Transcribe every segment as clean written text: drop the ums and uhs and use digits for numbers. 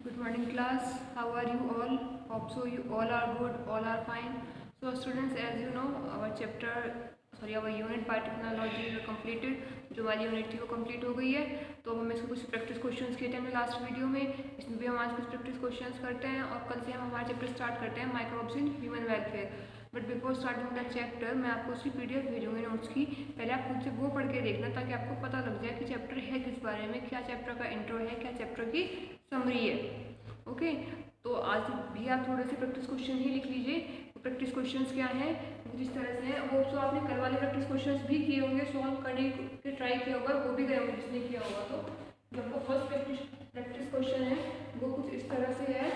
Good morning class. How are you all? Hope so you all are good, all are fine. So students, as you know, our unit biotechnology is completed. जो हमारी unit थी वो complete हो गई है। तो अब हम इसको कुछ प्रैक्टिस क्वेश्चंस किए थे हमने लास्ट वीडियो में। इसमें भी हम आज कुछ प्रैक्टिस क्वेश्चंस करते हैं और कल से हम हमारा चैप्टर स्टार्ट करते हैं microbes in human welfare. But before starting the chapter मैं आपको उसकी पीडीएफ भेजूंगी नोट्स की। पहले आप खुद से वो पढ़ के देखना ताकि आपको पता लग जाए कि चैप्टर है किस बारे में, क्या चैप्टर का इंट्रो है, क्या चैप्टर की समरी है। ओके, तो आज भी आप थोड़े से प्रैक्टिस क्वेश्चन ही लिख लीजिए। प्रैक्टिस क्वेश्चंस क्या हैं, जिस तरह से हैं वो तो आपने कल वाले प्रैक्टिस क्वेश्चंस भी किए होंगे, सॉल्व करने के ट्राई किया होगा, वो भी गए होंगे जिसने किया होगा। तो जो आपका फर्स्ट प्रैक्टिस क्वेश्चन है वो कुछ इस तरह से है।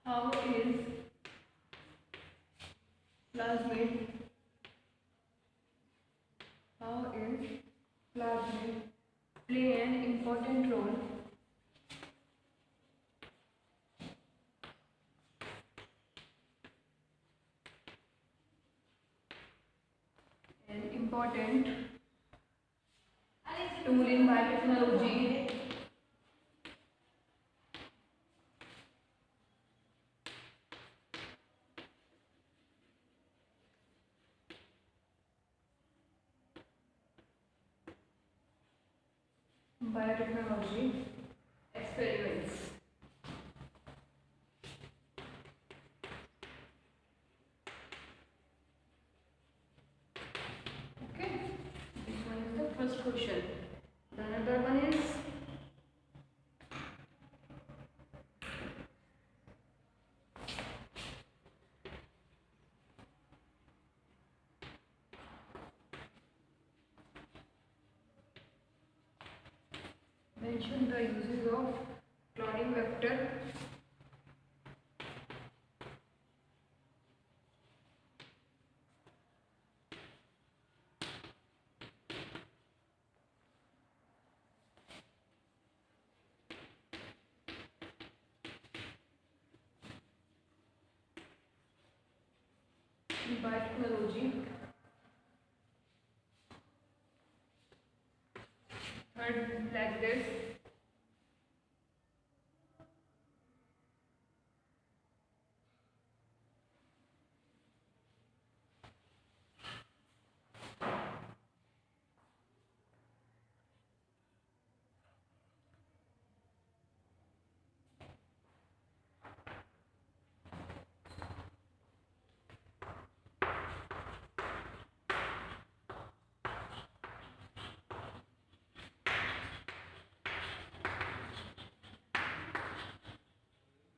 How is plasmid how is plasmid play an important role tool in biotechnology experiments. Okay, this one is the first question. The another one is mention the uses of cloning vector in biotechnology. Third, like this.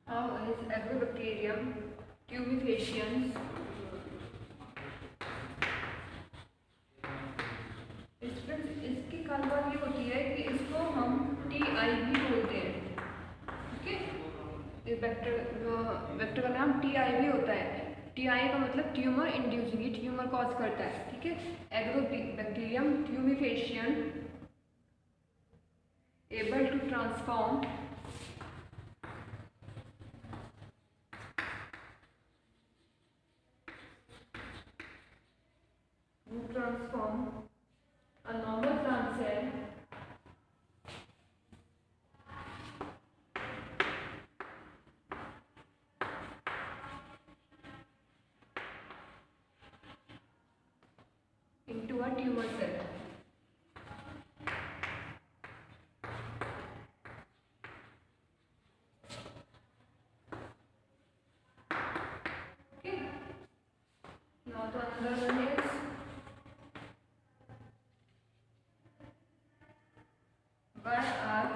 How is Agrobacterium tumefaciens इसकी खास बात ये होती है कि इसको हम TI भी बोलते हैं। ओके, वेक्टर का नाम TI भी होता है। TI का मतलब ट्यूमर इंड्यूसिंग, ये ट्यूमर कॉज करता है। ठीक है, agrobacterium tumefaciens able to transform a normal plant cell into a tumor cell. Okay. Now the another one is why are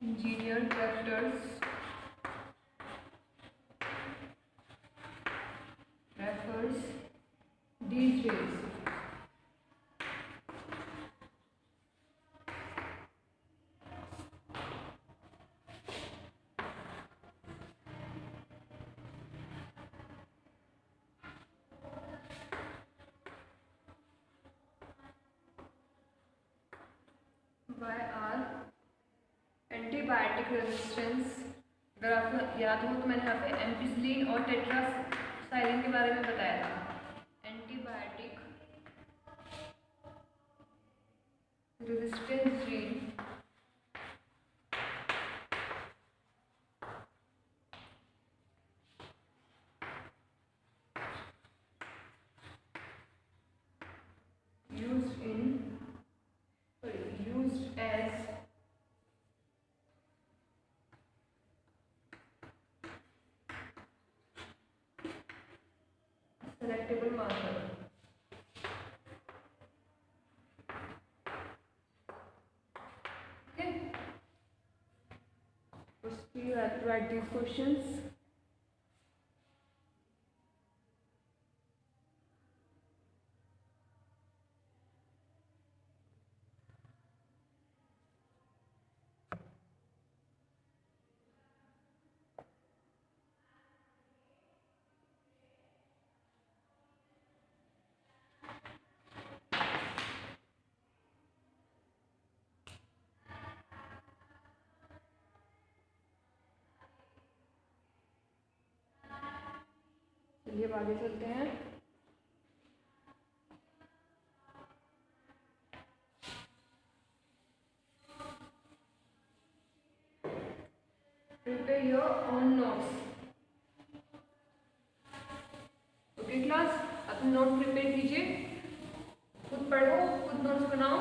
engineered vectors refers these ways. Why are antibiotic resistance, अगर आपको याद हो तो मैंने यहाँ पे एम्पिसिलिन और tetracycline के बारे में बताया था। Antibiotic resistance gene used as selectable marker. Okay. Firstly, you have to write these questions. चलिए अब आगे चलते हैं। Prepare your own notes. Okay class, अपने नोट प्रिपेयर कीजिए, खुद पढ़ो, खुद नोट्स बनाओ,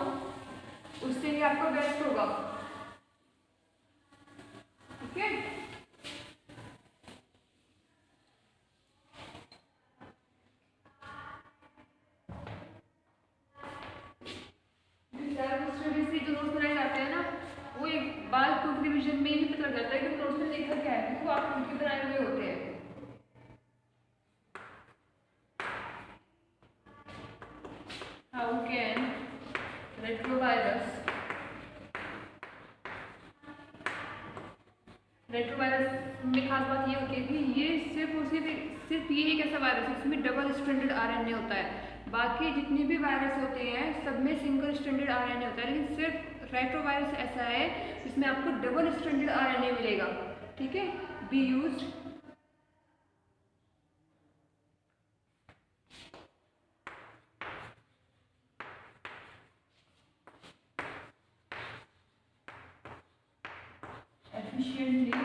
उससे ही आपका बेस्ट होगा। ठीक है, स्टडी से जो नोट्स बनाए जाते हैं ना, वो एक बार क्विक रिवीजन में ही पता लग जाता है कि नोट्स में लिखा क्या है, क्योंकि वो आप खुद के बनाए हुए होते हैं। हाउ कैन रेट्रोवायरस में खास बात ये होती है कि ये सिर्फ ये एक ऐसा वायरस है इसमें डबल स्ट्रैंडेड आरएनए होता है। बाकी जितने भी वायरस होते हैं सब में सिंगल स्ट्रैंडेड आरएनए होता है, लेकिन सिर्फ रेट्रोवायरस ऐसा है जिसमें आपको डबल स्ट्रैंडेड आरएनए मिलेगा। ठीक है, be used efficiently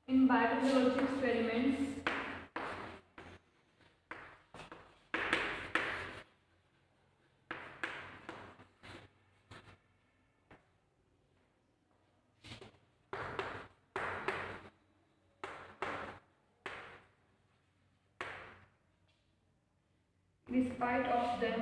in biotechnology experiments in spite of them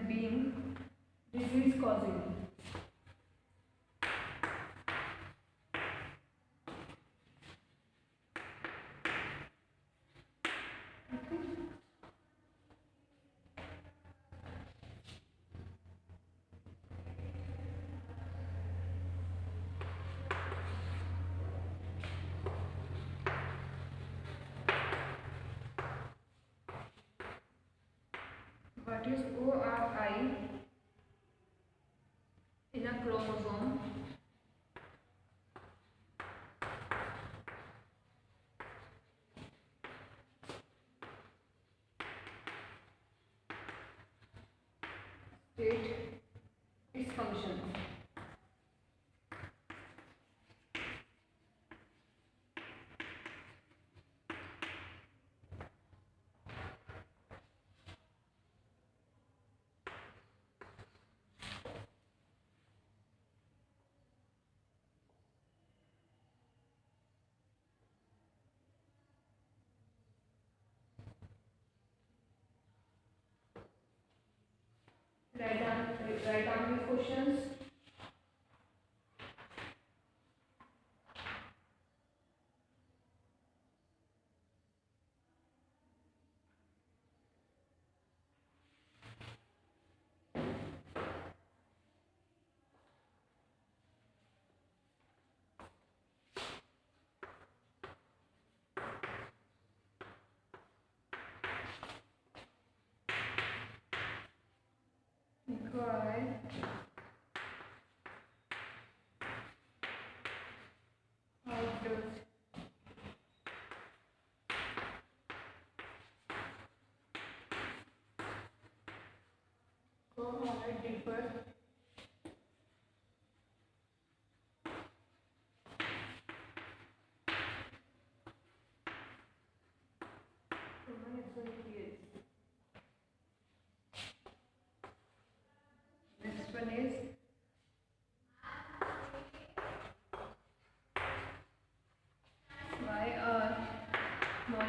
being disease causing. What is ORI in a chromosome? State its function. Write down these questions.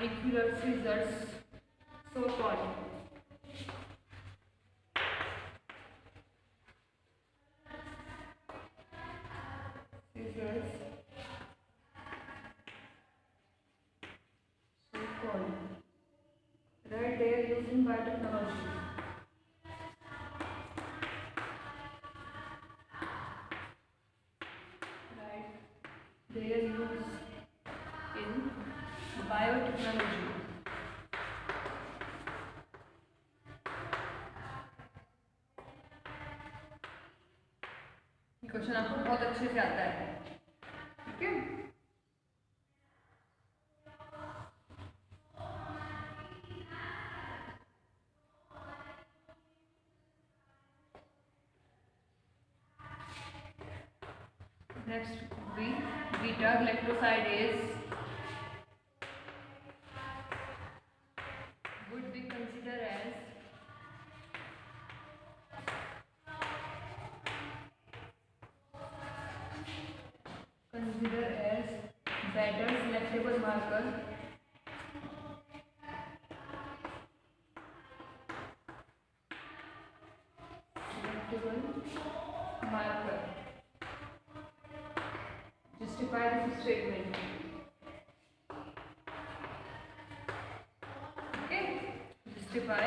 molecular scissors, so called. Scissors, so called. Right, they are used in biotechnology. Right, they are used in biotechnology. Question आपको बहुत अच्छे से आता है, ठीक है। Next beta glycosidase would be considered as better selectable marker justify this statement. Okay, justify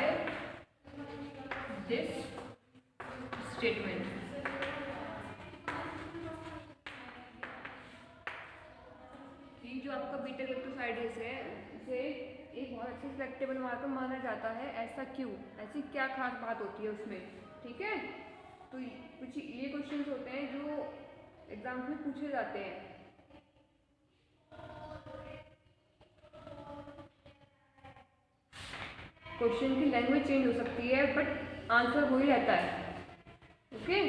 this statement. ये जो आपका बीटा ग्लाइकोसाइडेज है, इसे एक बहुत अच्छे सेलेक्टेबल मार्कर माना जाता है। ऐसा क्यों? ऐसी क्या खास बात होती है उसमें? ठीक है, तो कुछ ये क्वेश्चंस होते हैं जो एग्जाम में पूछे जाते हैं। क्वेश्चन की लैंग्वेज चेंज हो सकती है बट आंसर वही रहता है। Okay,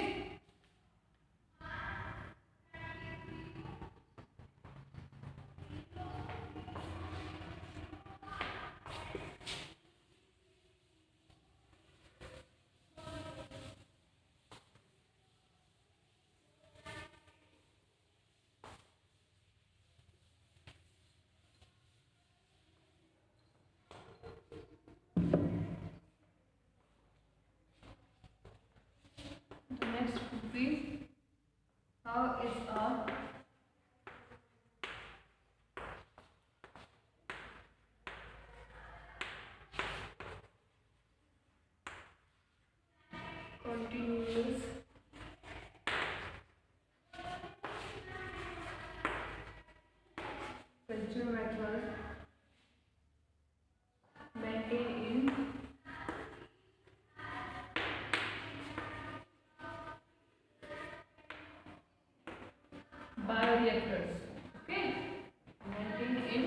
next would be how is a continuous culture method maintained in bioreactors. Okay, maintained in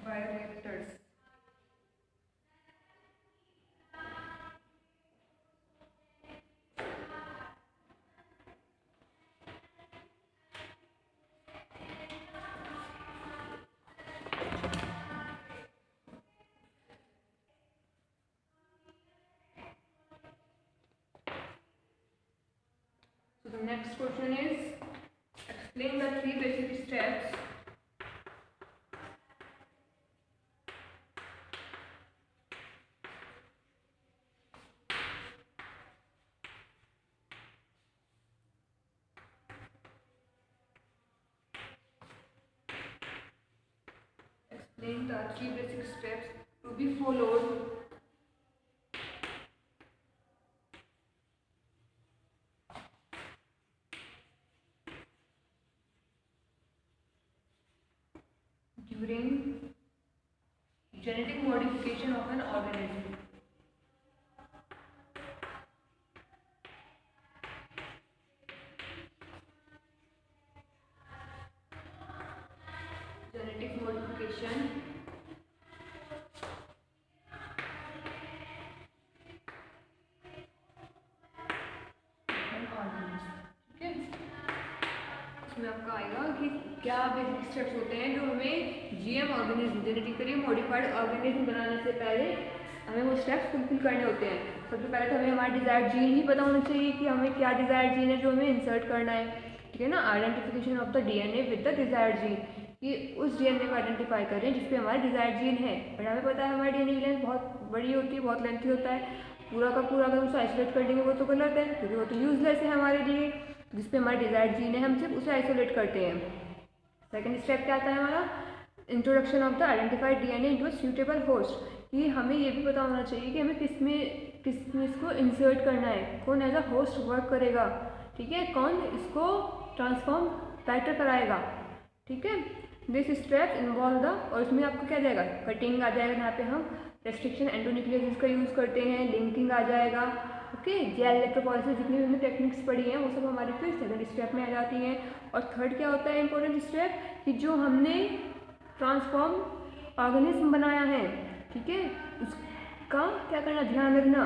bioreactors. So the next question is explain the 3 basic steps to be followed during genetic modification of an organism. Genetic modification इसमें आपका आएगा कि क्या basic steps होते हैं जो हमें GM organism genetically modified organism बनाने से पहले हमें वो स्टेप्स फुलफिल करने होते हैं। सबसे पहले तो हमें हमारा डिज़ायर्ड जीन ही पता होना चाहिए कि हमें क्या डिज़ायर्ड जीन है जो हमें इंसर्ट करना है, ठीक है ना। Identification of the DNA with the desired gene, कि उस डीएनए को आइडेंटिफाई करें जिसपे हमारा डिज़ायर्ड जीन है। बट हमें पता है हमारी डीएनए की लेंथ बहुत बड़ी होती है, बहुत लेंथी होता है, पूरा का पूरा अगर उसे आइसोलेट कर देंगे वो तो गलत है, क्योंकि वो तो यूजलेस है हमारे लिए। जिसपे हमारा डिज़ायर्ड जीन है हम सिर्फ उसे आइसोलेट करते हैं। सेकेंड स्टेप क्या आता है हमारा, introduction of the identified DNA into a suitable host, कि हमें ये भी पता होना चाहिए कि हमें किसमें इसको इंसर्ट करना है, कौन एज अ होस्ट वर्क करेगा, ठीक है, कौन इसको ट्रांसफॉर्म बेटर कराएगा, ठीक है। दिस स्टेप इन्वॉल्व द, और इसमें आपको क्या जाएगा, कटिंग आ जाएगा, यहाँ पे हम रेस्ट्रिक्शन एंडोन्यूक्लियोसिस का यूज़ करते हैं, लिंकिंग आ जाएगा, ओके। जेल इलेक्ट्रोफोरेसिस जितनी भी हमने टेक्निक्स पढ़ी हैं वो सब हमारे फिर सेकंड स्टेप में आ जाती हैं। और थर्ड क्या होता है इंपॉर्टेंट स्टेप, कि जो हमने ट्रांसफॉर्म ऑर्गेनिज्म बनाया है, ठीक है, उसका क्या करना, ध्यान रखना,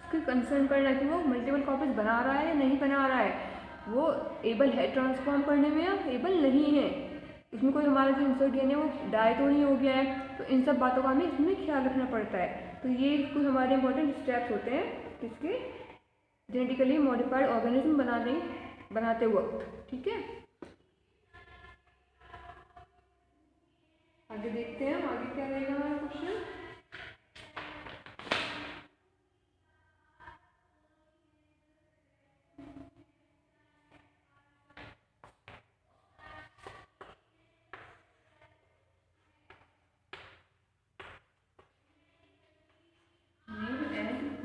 उसकी कंसर्न करना कि वो मल्टीपल कॉपीज बना रहा है या नहीं बना रहा है, वो एबल है ट्रांसफॉर्म करने में या एबल नहीं है, उसमें कोई हमारा जो इंसर्ट डीएनए वो डाई तो नहीं हो गया है। तो इन सब बातों का हमें इसमें ख्याल रखना पड़ता है। तो ये कुछ हमारे इंपॉर्टेंट स्टेप्स होते हैं किसके, जेनेटिकली मॉडिफाइड ऑर्गेनिज्म बनाते वक्त, ठीक है। आगे देखते हैं आगे क्या रहेगा हमारा question.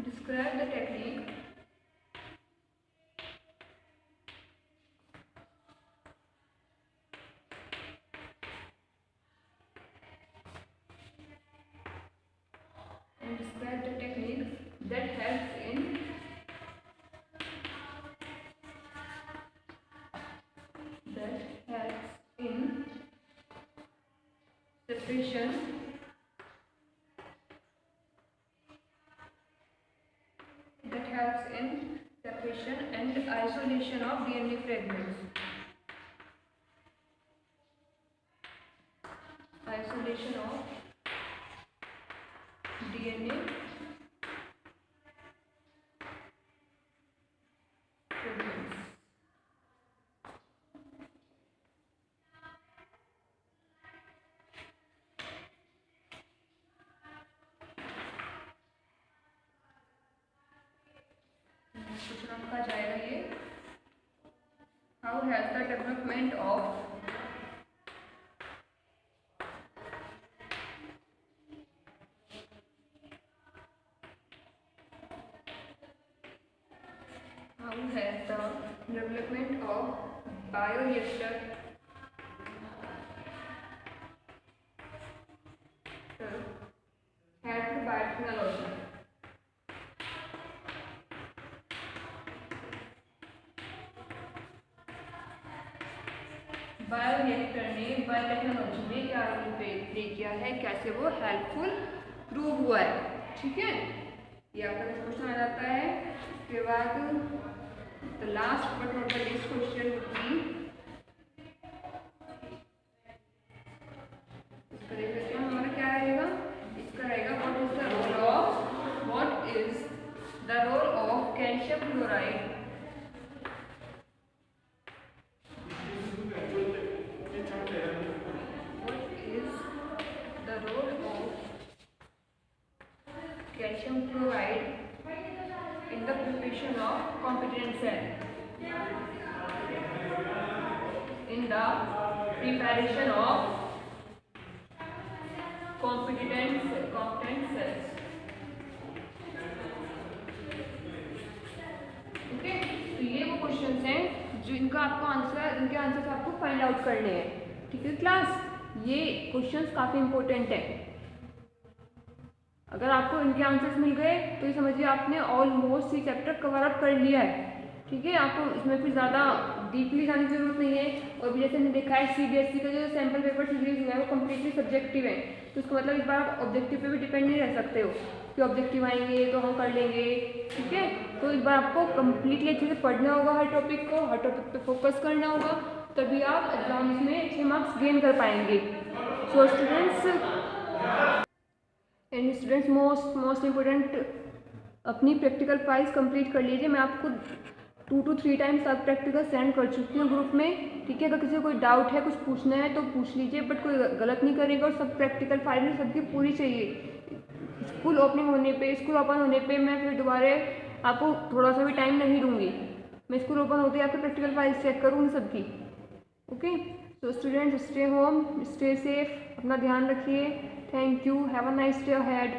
Describe the technique and describe the techniques that helps in separation and isolation of DNA fragments. Isolation of DNA fragments. Question का जाएगा ये, how has the development of bioreactor helped biotechnology. Bioreactor ने biotechnology में क्या role play किया है, कैसे वो हेल्पफुल प्रूव हुआ है, ठीक है। ये आपका क्वेश्चन आ जाता है। उसके बाद the last but not the least question would be, इसका देख लेते हैं हमारा क्या रहेगा। इसका रहेगा what is the role of calcium chloride calcium chloride in the preparation of competent cell, in the preparation of competent cells, okay. तो ये वो क्वेश्चंस हैं जिनका आपको आंसर, जिनके आंसर आपको फाइंड आउट करने हैं, ठीक है क्लास। ये क्वेश्चंस काफी इंपॉर्टेंट है। अगर आपको इनके आंसर्स मिल गए तो ये समझिए आपने ऑलमोस्ट ये चैप्टर कवर अप कर लिया है, ठीक है। आपको इसमें फिर ज़्यादा डीपली जाने की जरूरत नहीं है। और भी जैसे हमने देखा है सीबीएसई का जो सैम्पल पेपर सीरीज हुआ है वो कम्प्लीटली सब्जेक्टिव है, तो इसका मतलब इस बार आप ऑब्जेक्टिव पे भी डिपेंड नहीं रह सकते हो कि ऑब्जेक्टिव आएंगे तो हम कर लेंगे, ठीक है। तो इस बार आपको कम्प्लीटली अच्छे से पढ़ना होगा, हर टॉपिक को, हर टॉपिक पे फोकस करना होगा, तभी आप एग्जाम्स में अच्छे मार्क्स गेन कर पाएंगे। So students, and students most important अपनी प्रैक्टिकल फाइल्स कंप्लीट कर लीजिए। मैं आपको 2 to 3 टाइम्स आप प्रैक्टिकल सेंड कर चुकी हूँ ग्रुप में, ठीक है। अगर किसी को कोई डाउट है, कुछ पूछना है तो पूछ लीजिए, बट कोई गलत नहीं करेगा। और सब प्रैक्टिकल फाइल में सबकी पूरी चाहिए। स्कूल ओपन होने पे मैं फिर दोबारा आपको थोड़ा सा भी टाइम नहीं दूँगी। मैं स्कूल ओपन होते ही आपकी प्रैक्टिकल फाइल चेक करूँगी सबकी। Okay, so students, stay home, stay safe, अपना ध्यान रखिए। Thank you, have a nice day ahead.